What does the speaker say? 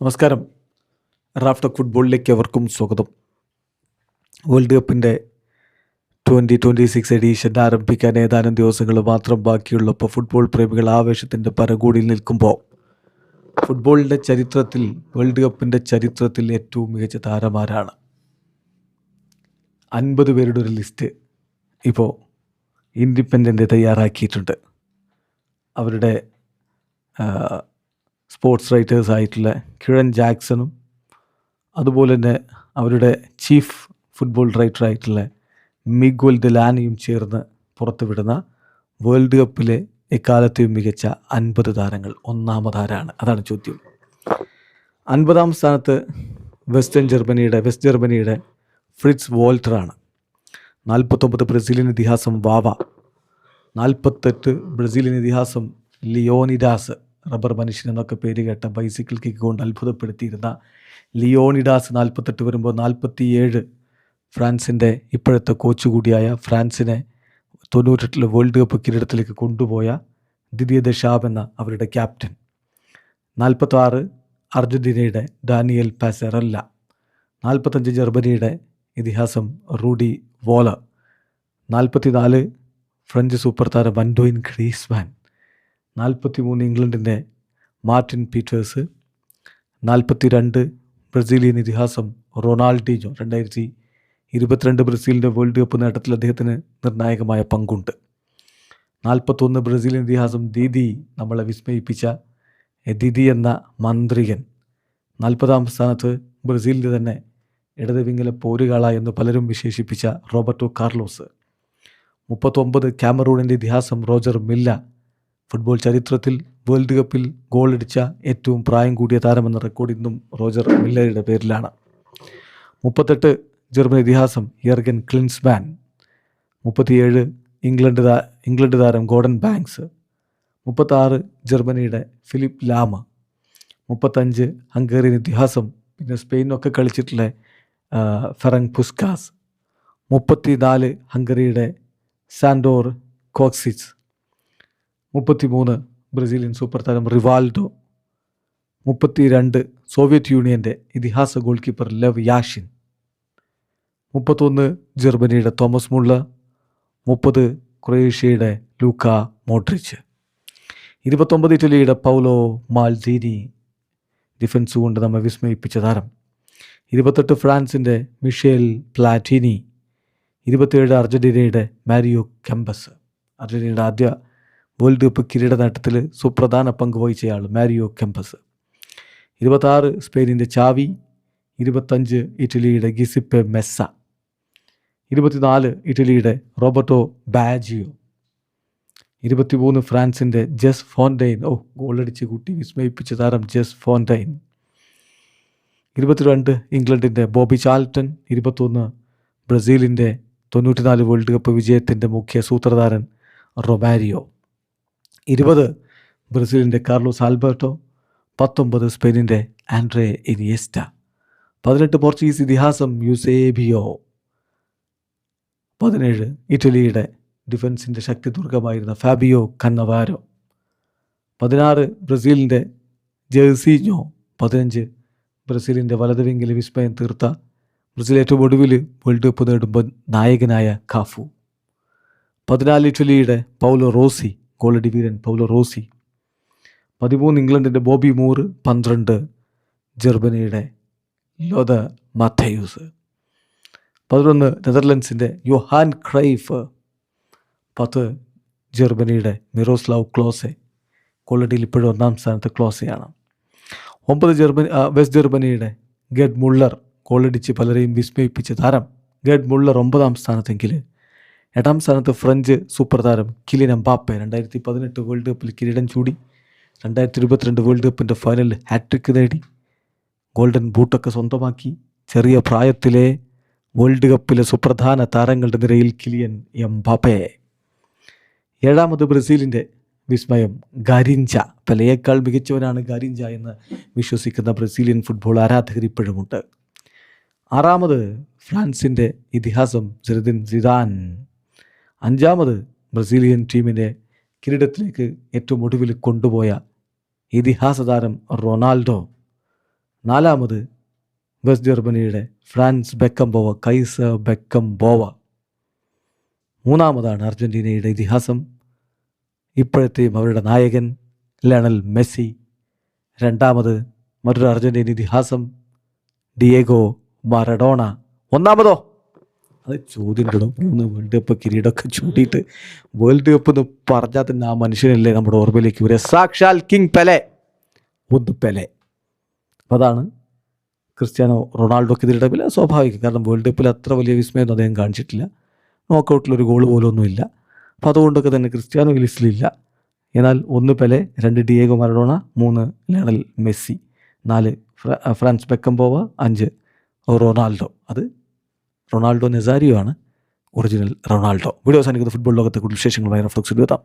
നമസ്കാരം. Raf talk ഫുട്ബോളിലേക്ക് അവർക്കും സ്വാഗതം. വേൾഡ് കപ്പിൻ്റെ 2026 എഡീഷൻ ആരംഭിക്കാൻ ഏതാനും ദിവസങ്ങൾ മാത്രം ബാക്കിയുള്ളപ്പോൾ ഫുട്ബോൾ പ്രേമികൾ ആവേശത്തിൻ്റെ പരകൂടിയിൽ നിൽക്കുമ്പോൾ ഫുട്ബോളിൻ്റെ ചരിത്രത്തിൽ, വേൾഡ് കപ്പിൻ്റെ ചരിത്രത്തിൽ ഏറ്റവും മികച്ച താരമാരാണ്? 50 പേരുടെ ഒരു ലിസ്റ്റ് ഇപ്പോൾ ഇൻഡിപെൻഡൻ്റ് തയ്യാറാക്കിയിട്ടുണ്ട്. അവരുടെ സ്പോർട്സ് റൈറ്റേഴ്സായിട്ടുള്ള കിഴൻ ജാക്സണും അതുപോലെ തന്നെ അവരുടെ ചീഫ് ഫുട്ബോൾ റൈറ്ററായിട്ടുള്ള മിഗ്വൽ ഡെലാനിയും ചേർന്ന് പുറത്തുവിടുന്ന വേൾഡ് കപ്പിലെ എക്കാലത്തെയും മികച്ച 50 താരങ്ങൾ ഒന്നാമതാരാണ്? അതാണ് ചോദ്യം. 50-ാം സ്ഥാനത്ത് വെസ്റ്റ് ജർമ്മനിയുടെ ഫ്രിറ്റ്സ് വോൾട്ടറാണ്. 49 ബ്രസീലിയൻ ഇതിഹാസം വാവ. 48 ബ്രസീലിയൻ ഇതിഹാസം ലിയോണിഡാസ്. റബ്ബർ മനുഷ്യൻ എന്നൊക്കെ പേര് കേട്ട ബൈസിക്കിൾ കിക്ക് കൊണ്ട് അത്ഭുതപ്പെടുത്തിയിരുന്ന ലിയോണിഡാസ് 48 വരുമ്പോൾ 47 ഫ്രാൻസിൻ്റെ ഇപ്പോഴത്തെ കോച്ച് കൂടിയായ, ഫ്രാൻസിനെ 98 വേൾഡ് കപ്പ് കിരീടത്തിലേക്ക് കൊണ്ടുപോയ ദിദിയർ ദെഷാംസ് എന്ന അവരുടെ ക്യാപ്റ്റൻ. 46 അർജൻറ്റീനയുടെ ഡാനിയൽ പാസറല്ല. 45 ജർമ്മനിയുടെ ഇതിഹാസം റൂഡി വോളർ. 44 ഫ്രഞ്ച് സൂപ്പർ താരം ആന്റോയിൻ ഗ്രീസ്മാൻ. 43 ഇംഗ്ലണ്ടിൻ്റെ മാർട്ടിൻ പീറ്റേഴ്സ്. 42 ബ്രസീലിയൻ ഇതിഹാസം റൊണാൾഡീഞ്ഞോ. 2022 ബ്രസീലിൻ്റെ വേൾഡ് കപ്പ് നേട്ടത്തിൽ അദ്ദേഹത്തിന് നിർണായകമായ പങ്കുണ്ട്. 41 ബ്രസീലിയൻ ഇതിഹാസം ദീദി, നമ്മളെ വിസ്മയിപ്പിച്ച ദിദി എന്ന മാന്ത്രികൻ. 40-ാം സ്ഥാനത്ത് ബ്രസീലിൻ്റെ തന്നെ ഇടത് വിങ്ങിലെ പോരുകാള എന്ന് പലരും വിശേഷിപ്പിച്ച റോബർട്ടോ കാർലോസ്. 39 കാമറൂണിൻ്റെ ഇതിഹാസം റോജർ മില്ല. ഫുട്ബോൾ ചരിത്രത്തിൽ വേൾഡ് കപ്പിൽ ഗോളടിച്ച ഏറ്റവും പ്രായം കൂടിയ താരമെന്ന റെക്കോർഡ് ഇന്നും റോജർ മില്ലറുടെ പേരിലാണ്. 38 ജർമ്മനി ഇതിഹാസം യർഗൻ ക്ലിൻസ്മാൻ. 37 ഇംഗ്ലണ്ട് താരം ഗോർഡൻ ബാങ്ക്സ്. 36 ജർമ്മനിയുടെ ഫിലിപ്പ് ലാം. 35 ഹംഗേറിയൻ ഇതിഹാസം, പിന്നെ സ്പെയിനൊക്കെ കളിച്ചിട്ടുള്ള ഫെറങ് പുസ്കാസ്. 34 ഹംഗറിയുടെ സാൻഡോർ കോക്സിച്ച്. 33 ബ്രസീലിയൻ സൂപ്പർ താരം റിവാൾഡോ. 32 സോവിയറ്റ് യൂണിയൻ്റെ ഇതിഹാസ ഗോൾ കീപ്പർ ലെവ് യാഷിൻ. 31 ജർമ്മനിയുടെ തോമസ് മുള്ളർ. 30 ക്രൊയേഷ്യയുടെ ലൂക്ക മോഡ്രിച്ച്. 29 ഇറ്റലിയുടെ പൗലോ മാൽദീനി, ഡിഫൻസ് കൊണ്ട് നമ്മെ വിസ്മയിപ്പിച്ച താരം. 28 ഫ്രാൻസിൻ്റെ മിഷേൽ പ്ലാറ്റിനി. 27 അർജൻറ്റീനയുടെ മാരിയോ കെമ്പസ്. അർജൻറ്റീനയുടെ ആദ്യ വേൾഡ് കപ്പ് കിരീട നേട്ടത്തിൽ സുപ്രധാന പങ്ക് വഹിച്ചയാൾ മാരിയോ കെമ്പസ്. 26 സ്പെയിനിൻ്റെ ചാവി. 25 ഇറ്റലിയുടെ ഗിസിപ്പെ മെസ്സ. 24 ഇറ്റലിയുടെ റോബർട്ടോ ബാജിയോ. 23 ഫ്രാൻസിൻ്റെ ജെസ് ഫോണ്ടൈൻ. ഗോളടിച്ച് കൂട്ടി വിസ്മയിപ്പിച്ച താരം ജെസ് ഫോണ്ടൈൻ. 22 ഇംഗ്ലണ്ടിൻ്റെ ബോബി ചാൾട്ടൺ. 21 ബ്രസീലിൻ്റെ 94 വേൾഡ് കപ്പ് വിജയത്തിൻ്റെ മുഖ്യ സൂത്രധാരൻ റൊമാരിയോ. 20 ബ്രസീലിൻ്റെ കാർലോസ് ആൽബർട്ടോ. 19 സ്പെയിനിൻ്റെ ആൻഡ്രേ ഇനിയെസ്റ്റ. 18 പോർച്ചുഗീസ് ഇതിഹാസം യൂസേബിയോ. 17 ഇറ്റലിയുടെ ഡിഫൻസിൻ്റെ ശക്തി ദുർഗമായിരുന്ന ഫാബിയോ കന്നവാരോ. 16 ബ്രസീലിൻ്റെ ജെർസിഞ്ഞോ. 15 ബ്രസീലിൻ്റെ വലത് വിങ്ങിൽ വിസ്മയം തീർത്ത, ബ്രസീൽ ഏറ്റവും ഒടുവിൽ വേൾഡ് കപ്പ് നേടുമ്പോൾ നായകനായ കാഫു. 14 ഇറ്റലിയുടെ പൗലോ റോസി, ഗോളടി വീരൻ പൗലോ റോസി. 13 ഇംഗ്ലണ്ടിൻ്റെ ബോബി മൂർ. 12 ജർമ്മനിയുടെ ലോദർ മാത്തേയൂസ്. 11 നെതർലൻഡ്സിൻ്റെ യോഹാൻ ക്രൈഫ്. 10 ജർമ്മനിയുടെ മിറോസ്ലാവ് ക്ലോസെ. ഗോളടിയിൽ ഇപ്പോഴും 1-ാം സ്ഥാനത്ത് ക്ലോസെയാണ്. 9 വെസ്റ്റ് ജർമ്മനിയുടെ ഗെഡ് മുള്ളർ, ഗോളടിച്ച് പലരെയും വിസ്മയിപ്പിച്ച താരം ഗെഡ് മുള്ളർ 9-ാം സ്ഥാനത്തെങ്കിൽ 8-ാം സ്ഥാനത്ത് ഫ്രഞ്ച് സൂപ്പർ താരം കിലിയൻ എംബാപ്പെ. 2018 വേൾഡ് കപ്പിൽ കിരീടം ചൂടി. 2022 വേൾഡ് കപ്പിൻ്റെ ഫൈനലിൽ ഹാട്രിക്ക് നേടി. ഗോൾഡൻ ബൂട്ടൊക്കെ സ്വന്തമാക്കി. ചെറിയ പ്രായത്തിലെ വേൾഡ് കപ്പിലെ സുപ്രധാന താരങ്ങളുടെ നിരയിൽ കിലിയൻ എംബാപ്പെ. 7-ാമത് ബ്രസീലിൻ്റെ വിസ്മയം ഗാരിഞ്ച. പെലെയേക്കാൾ മികച്ചവനാണ് ഗാരിഞ്ച എന്ന് വിശ്വസിക്കുന്ന ബ്രസീലിയൻ ഫുട്ബോൾ ആരാധകർ ഇപ്പോഴുമുണ്ട്. 6-ാമത് ഫ്രാൻസിൻ്റെ ഇതിഹാസം സിനദിൻ സിദാൻ. 5-ാമത് ബ്രസീലിയൻ ടീമിനെ കിരീടത്തിലേക്ക് ഏറ്റവും ഒടുവിൽ കൊണ്ടുപോയ ഇതിഹാസ താരം റൊണാൾഡോ. നാലാമത് വെസ്റ്റ് ജർമ്മനിയുടെ ഫ്രാൻസ് ബെക്കംബോവ, കൈസർ ബെക്കംബോവ. മൂന്നാമതാണ് അർജൻറ്റീനയുടെ ഇതിഹാസം, ഇപ്പോഴത്തെയും അവരുടെ നായകൻ ലയണൽ മെസ്സി. രണ്ടാമത് മറ്റൊരു അർജൻറ്റീന ഇതിഹാസം ഡിയേഗോ മറഡോണ. ഒന്നാമതോ അത് ചോദ്യം ഇടണം. 3 വേൾഡ് കപ്പ് കിരീടമൊക്കെ ചൂണ്ടിയിട്ട് വേൾഡ് കപ്പ് എന്ന് പറഞ്ഞാൽ തന്നെ ആ മനുഷ്യനല്ലേ നമ്മുടെ ഓർമ്മയിലേക്ക് വരിക. സാക്ഷാൽ കിങ് പെലെ, ഒന്ന് പെലെ. അപ്പോൾ അതാണ് ക്രിസ്ത്യാനോ റൊണാൾഡോക്ക് ഇതിരിടമില്ല. സ്വാഭാവികം, കാരണം വേൾഡ് കപ്പിൽ അത്ര വലിയ വിസ്മയമൊന്നും അദ്ദേഹം കാണിച്ചിട്ടില്ല. നോക്കൗട്ടിലൊരു ഗോൾ പോലൊന്നുമില്ല. അപ്പോൾ അതുകൊണ്ടൊക്കെ തന്നെ ക്രിസ്ത്യാനോ ഈ ലിസ്റ്റിലില്ല. എന്നാൽ 1 Pele, 2 Diego Maradona, 3 Lionel Messi, 4 Franz Beckenbauer, 5 Ronaldo. അത് റൊണാൾഡോ നെസാരിയോ ആണ് ഒറിജിനൽ റൊണാൾഡോ. വീഡിയോ അവസാനിക്കുന്ന ഫുട്ബോൾ ലോകത്തെ കൂടുതൽ വിശേഷങ്ങളുമായി റഫ്ലക്സ് എത്താം.